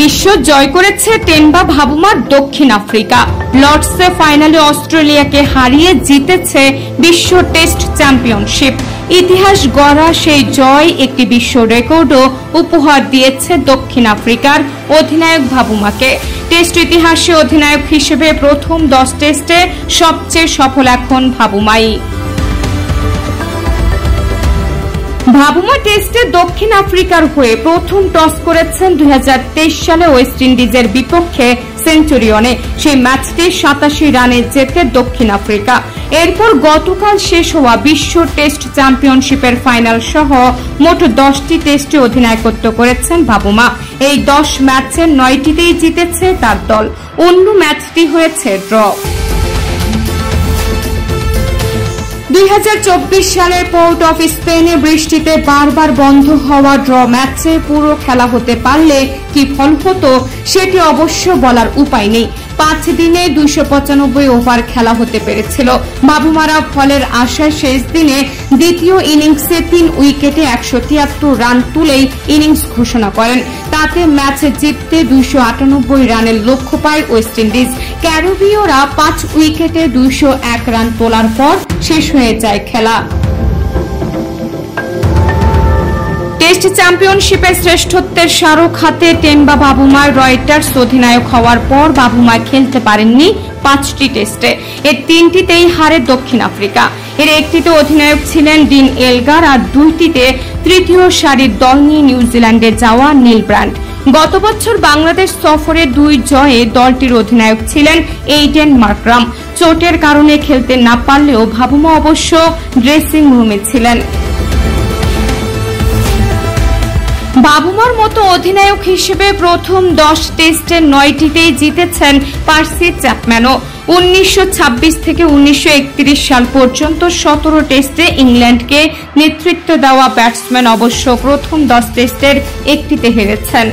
বিশ্ব জয় করেছে টেম্বা ভাবুমার দক্ষিণ আফ্রিকা। লর্ডসে ফাইনালে অস্ট্রেলিয়াকে হারিয়ে জিতেছে বিশ্ব টেস্ট চ্যাম্পিয়নশিপ। ইতিহাস গড়া সেই জয় একটি বিশ্ব রেকর্ডও উপহার দিয়েছে দক্ষিণ আফ্রিকার অধিনায়ক ভাবুমাকে। টেস্ট ইতিহাসে অধিনায়ক হিসেবে প্রথম 10 টেস্টে সবচেয়ে সফল এখন ভাবুমাই। ভাবুমা টেস্টে দক্ষিণ আফ্রিকার হয়ে প্রথম টস করেছেন 2023 সালে ওয়েস্ট ইন্ডিজের বিপক্ষে সেঞ্চুরিয়নে। সেই ম্যাচটি 87 রানে জেতে দক্ষিণ আফ্রিকা। এরপর গতকাল শেষ হওয়া বিশ্ব টেস্ট চ্যাম্পিয়নশিপের ফাইনাল সহ মোট 10টি টেস্টে অধিনায়কত্ব করেছেন ভাবুমা। এই 10 ম্যাচের 9টিতেই জিতেছে তার দল, অন্য ম্যাচটি হয়েছে ড্র। 2024 সালের পোর্ট অফ স্পেনে বৃষ্টিতে বারবার বন্ধ হওয়া ড্র ম্যাচে পুরো খেলা হতে পারলে কি ফল হতো সেটি অবশ্য বলার উপায় নেই। 5 দিনে 295 ওভার খেলা হতে পেরেছিল। ভাবুমারা ফলের আশায় শেষ দিনে দ্বিতীয় ইনিংসে 3 উইকেটে 173 রান তুলেই ইনিংস ঘোষণা করেন। তাতে ম্যাচে জিততে 298 রানের লক্ষ্য পায় ওয়েস্ট ইন্ডিজ। ক্যারিবীয়রা 5 উইকেটে 201 রান তোলার পর শেষ হয়ে যায় খেলা। টেস্ট চ্যাম্পিয়নশিপের শ্রেষ্ঠত্বের স্মারক হাতে টেম্বা ভাবুমা রয়টার্স অধিনায়ক হওয়ার পর ভাবুমা খেলতে পারেননি 5টি টেস্টে। এর 3টিতেই হারে দক্ষিণ আফ্রিকা। এর একটিতে অধিনায়ক ছিলেন ডিন এলগার, আর 2টিতে তৃতীয় সারির দল নিয়ে নিউজিল্যান্ডে যাওয়া নীল ব্র্যান্ড। গত বছর বাংলাদেশ সফরে 2 জয়ে দলটির অধিনায়ক ছিলেন এইডেন মার্করাম। চোটের কারণে খেলতে না পারলেও ভাবুমা অবশ্য ড্রেসিং রুমে ছিলেন। ভাবুমার মতো অধিনায়ক হিসেবে প্রথম 10 টেস্টের 9টিতেই জিতেছেন পার্সি চ্যাপম্যানও। 1926 থেকে 1931 সাল পর্যন্ত 17 টেস্টে ইংল্যান্ডকে নেতৃত্ব দেওয়া ব্যাটসম্যান অবশ্য প্রথম 10 টেস্টের একটিতে হেরেছেন।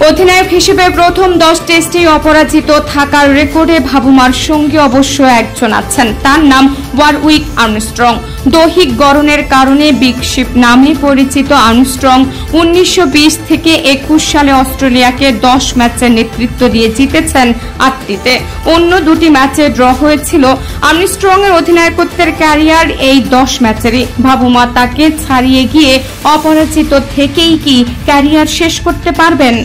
অধিনায়ক হিসেবে প্রথম 10 টেস্টেই অপরাজিত থাকার রেকর্ডে ভাবুমার সঙ্গে অবশ্য একজন আছেন, তার নাম ওয়ারউইক আর্মস্ট্রং। দৈহিক গড়নের কারণে বিগ শিপ নামে পরিচিত আর্মস্ট্রং 1920 থেকে 21 সালে অস্ট্রেলিয়াকে 10 ম্যাচের নেতৃত্ব দিয়ে জিতেছেন 8টিতে। অন্য 2টি ম্যাচে ড্র হয়েছিল। আর্মস্ট্রং এর অধিনায়কত্বের ক্যারিয়ার এই 10 ম্যাচেরই। ভাবুমা তাকে ছাড়িয়ে গিয়ে অপরাজিত থেকেই কি ক্যারিয়ার শেষ করতে পারবেন?